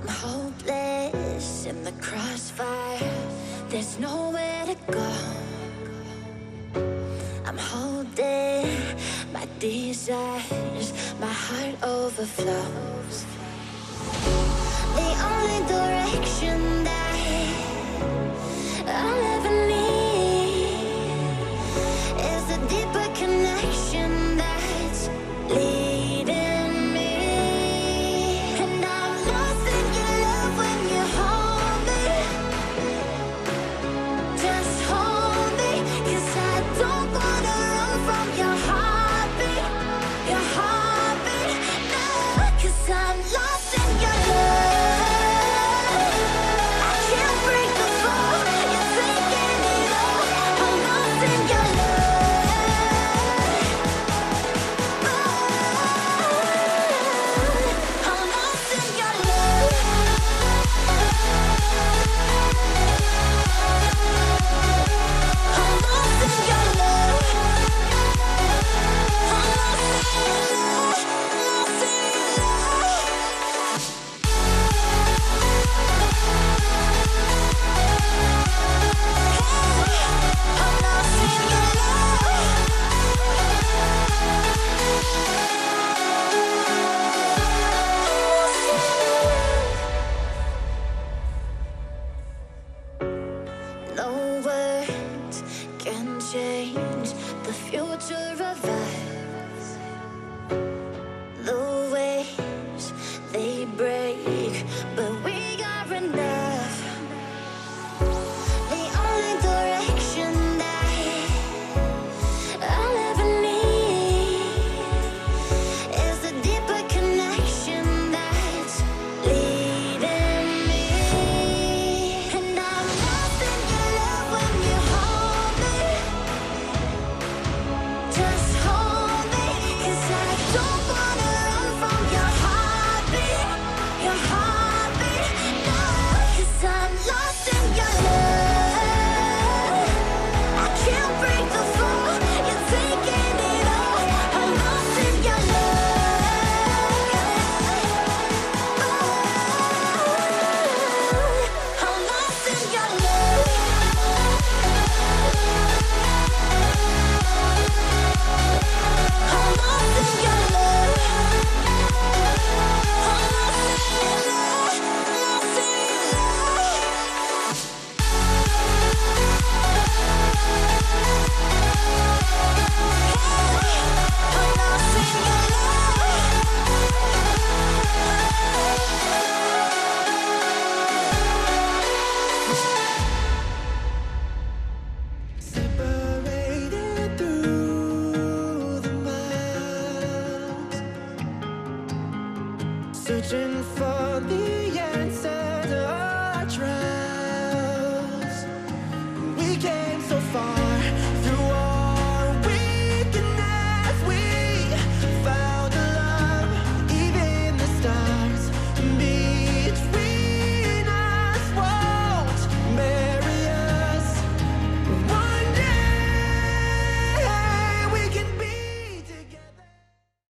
I'm hopeless in the crossfire. There's nowhere to go. I'm holding my desires. My heart overflows. The only direction that I'll ever need is a deeper connection that's leading me. And I'm lost in your love when you hold me. Just hold me, 'cause I don't wanna run from your heartbeat. Your heartbeat, no, 'cause I'm lost in your love. I can't break the fall, you're taking it all. I'm lost in your love. I'm lost in your love. I'm lost in your love. I'm lost in your love. Lost in your love. I'm lost in your love. No words can change the future of us. The waves, they break, but we are enough. The only direction that I'll ever need is a deeper connection that's leading me. And I'm lost in your love when you hold me. Just hold me, 'cause I don't wanna run from your heartbeat. Your heartbeat, no, 'cause I'm lost in your love. I can't break the fall, you're taking it all. I'm lost in your love. I'm lost in your love. I'm lost in your love. I'm lost in your love. Lost in your love. I'm lost in your Separated through the miles, searching for the